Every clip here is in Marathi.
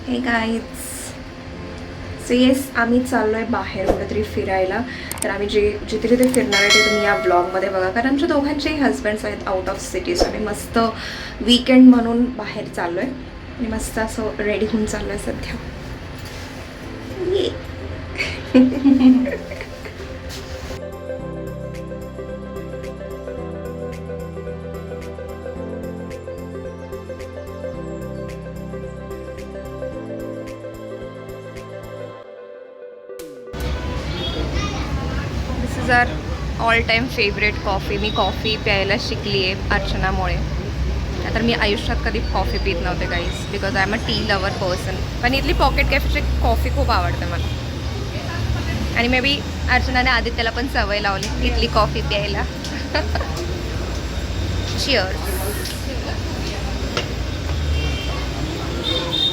हे गाईज, सो येस, आम्ही चाललो आहे बाहेर कुठेतरी फिरायला. तर आम्ही जिथे जिथे फिरणार आहे ते तुम्ही या ब्लॉगमध्ये बघा, कारण आमच्या दोघांचेही हजबंड्स आहेत आउट ऑफ सिटी. सो आम्ही मस्त वीकेंड म्हणून बाहेर चाललो आहे आणि मस्त असं रेडी होऊन चाललो आहे सध्या. Yeah this is our all time favourite coffee. मी कॉफी प्यायला शिकली आहे अर्चनामुळे. तर मी आयुष्यात कधी कॉफी पित नव्हते guys, because I am a tea lover person. पण इथली पॉकेट कॅफेची कॉफी खूप आवडते मला. आणि मे बी अर्चनाने आदित्यला पण सवय लावली इथली कॉफी प्यायला. चिअर्स.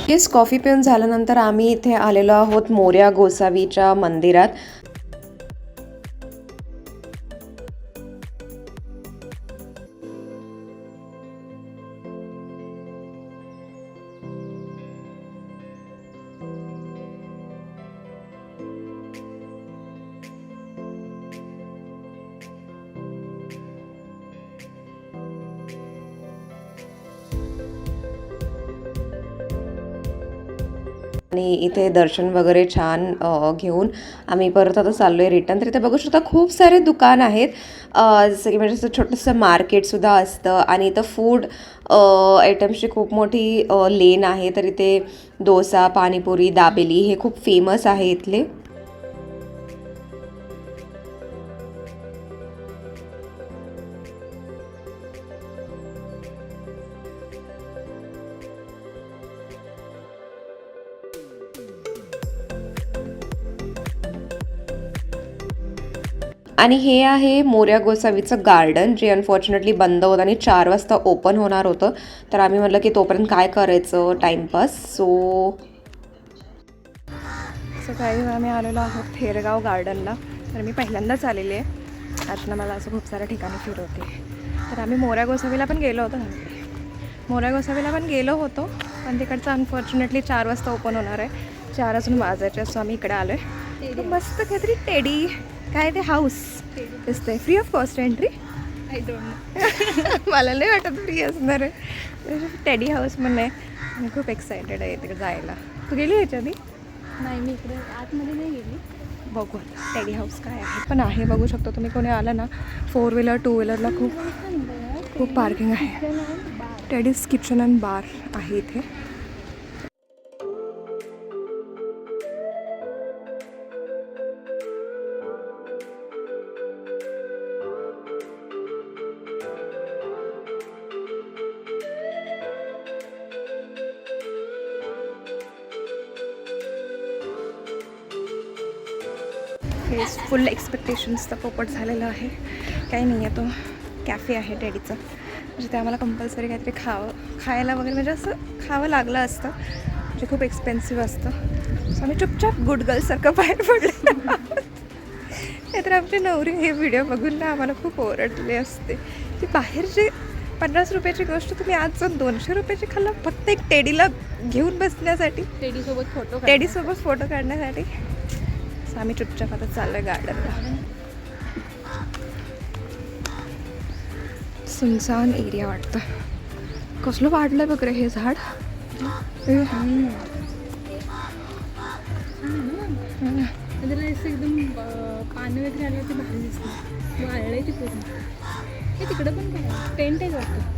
येस, कॉफी पिऊन झाल्यानंतर आम्ही इथे आलेलो आहोत मोरया गोसावीच्या मंदिरात. आणि इथे दर्शन वगैरे छान घेऊन आम्ही परत आता चाललो आहे रिटर्न. तर इथे बघू शकता खूप सारे दुकान आहेत, जसं की म्हणजे असं छोटंसं मार्केटसुद्धा असतं. आणि इथं फूड आयटम्सची खूप मोठी लेन आहे. तर इथे डोसा, पाणीपुरी, दाबेली हे खूप फेमस आहे इथले. आणि हे आहे मोरया गोसावीचं गार्डन, जे अनफॉर्च्युनेटली बंद होतं आणि 4 वाजता ओपन होणार होतं. तर आम्ही म्हटलं की तोपर्यंत काय करायचं, टाईमपास. सो काही आम्ही आलेलो आहोत थेरगाव गार्डनला. तर मी पहिल्यांदाच आलेली आहे. अर्चना मला असं खूप साऱ्या ठिकाणी फिरवते. तर आम्ही मोरया गोसावीला पण गेलो होतो. पण तिकडचं अनफॉर्च्युनेटली 4 वाजता ओपन होणार आहे. 4 अजून वाजायचे, असं आम्ही इकडे आलो आहे. मस्त काहीतरी टेडी काय ते हाऊस दिसतंय. Free of cost entry. I don't know. मला नाही वाटत फ्री असणार आहे. टेडी हाऊस म्हणून आहे. मी खूप एक्सायटेड आहे तिकडे जायला. तू गेली ह्याच्या आधी? नाही, मी इकडे आतमध्ये नाही गेली. बघू टेडी हाऊस काय आहे. पण आहे, बघू शकतो तुम्ही. कोणी आलं ना 4 व्हीलर 2 व्हीलरला खूप पार्किंग आहे. टेडीज किचन अँड बार आहे इथे. हे फुल एक्सपेक्टेशन्सचा पोपट झालेला आहे. काही नाही आहे, तो कॅफे आहे टेडीचा. म्हणजे ते आम्हाला कंपल्सरी काहीतरी खायला वगैरे म्हणजे असं खावं लागलं असतं, जे खूप एक्सपेन्सिव्ह असतं. सो आम्ही चुपचाप गुड गर्लसारखं बाहेर पडले. नाहीतर आमची नवरी हे व्हिडिओ बघून ना आम्हाला खूप ओरडले असते की बाहेरची 50 रुपयाची गोष्ट तुम्ही आज जाऊन 200 रुपयाची खाल्ला, फक्त एक टेडीला घेऊन बसण्यासाठी, टेडीसोबत फोटो काढण्यासाठी. सो आम्ही चुपचाप आता चाललो आहे गार्डनला. सुनसान एरिया वाटतं. कसलं वाढलं बघ रे हे झाड. एकदम पानं वगैरे आले ते भारी दिसतं. वाळलंय ते पूर्ण. हे तिकडं पण काय टेंट आहे वाटतं.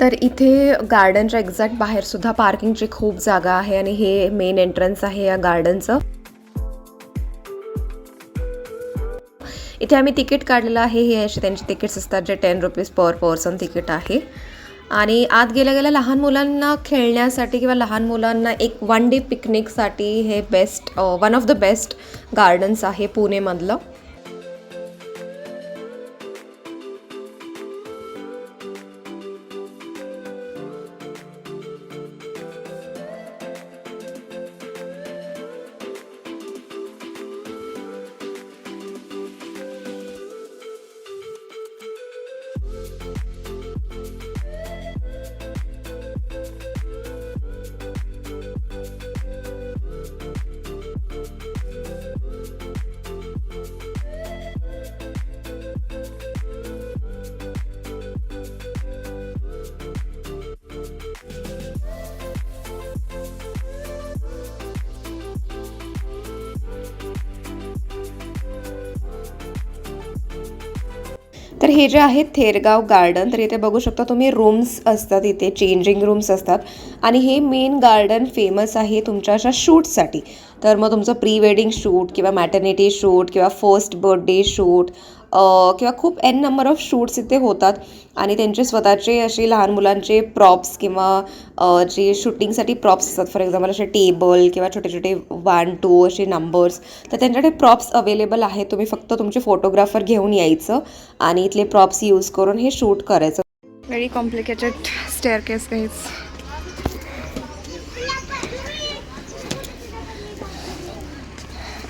तर इथे गार्डनच्या एक्झॅक्ट बाहेरसुद्धा पार्किंगची खूप जागा आहे आणि हे मेन एंट्रन्स आहे या गार्डनचं. इथे आम्ही तिकीट काढलेलं आहे. हे असे त्यांचे तिकीट्स असतात जे 10 रुपीज पर पर्सन तिकीट आहे. आणि आत गेल्या गेल्या लहान मुलांना खेळण्यासाठी किंवा लहान मुलांना एक 1 डे पिकनिकसाठी हे one of the best gardens आहे पुणेमधलं. तर हे जे आहे थेरगाव गार्डन, तर इथे बघू शकता तुम्ही रूम्स असतात, इथे चेंजिंग रूम्स असतात आणि हे मेन गार्डन फेमस आहे तुमच्या अशा शूटसाठी. तर मग तुमचं प्री वेडिंग शूट किंवा मॅटर्निटी शूट किंवा फर्स्ट बर्थडे शूट किंवा खूप एन नंबर ऑफ शूट्स इथे होतात आणि त्यांचे स्वतःचे असे लहान मुलांचे प्रॉप्स किंवा जे शूटिंगसाठी प्रॉप्स असतात, फॉर एक्झाम्पल असे टेबल किंवा छोटे छोटे 1, 2 असे नंबर्स, तर त्यांच्याकडे प्रॉप्स अवेलेबल आहेत. तुम्ही फक्त तुमचे फोटोग्राफर घेऊन यायचं आणि इथले प्रॉप्स यूज करून हे शूट करायचं. Very complicated staircase guys.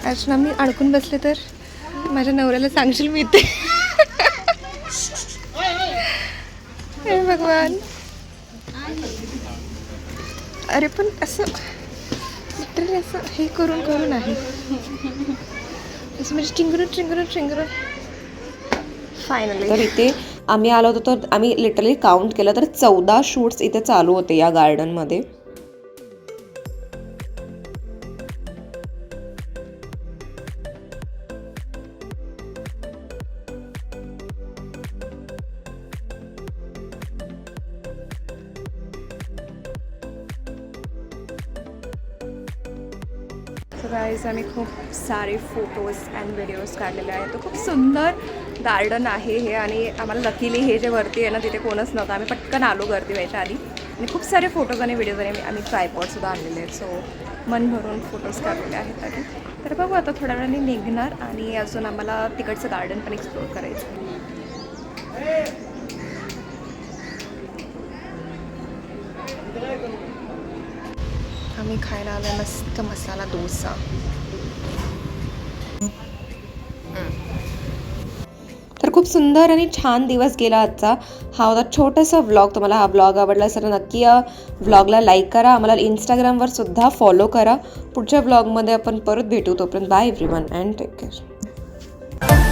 Archana, मी अडकून बसले तर माझ्या नवऱ्याला सांगशील मी इथे. हे भगवान. अरे पण असं लिटरली असं हे करून करून आहे असं म्हणजे चिंगरून फायनली. तर इथे आम्ही आलो होतो तर आम्ही लिटरली काउंट केलं तर 14 शूट्स इथे चालू होते या गार्डनमध्ये. सो गाईज, आम्ही खूप सारे फोटोज अँड व्हिडिओज काढलेले आहेत. तो खूप सुंदर गार्डन आहे हे आणि आम्हाला लकीली हे जे वरती आहे ना तिथे कोणच नव्हतं. आम्ही पटकन आलो गर्दी व्हायच्या आधी आणि खूप सारे फोटोज आणि व्हिडिओज आणि आम्ही ट्रायपॉडसुद्धा आणलेले आहेत. सो मन भरून फोटोज काढलेले आहेत आधी. तर बघू आता थोड्या वेळाने निघणार आणि अजून आम्हाला तिकडचं गार्डन पण एक्सप्लोर करायचं. आम्ही खायला आलो मस्त मसाला डोसा. तर खूप सुंदर आणि छान दिवस गेला आजचा. हा होता छोटासा व्लॉग. तुम्हाला हा व्लॉग आवडला असेल तर नक्की या व्लॉगला लाईक करा. आम्हाला इंस्टाग्रामवर सुद्धा फॉलो करा. पुढच्या व्लॉगमध्ये आपण परत भेटू. तोपर्यंत bye everyone and take care.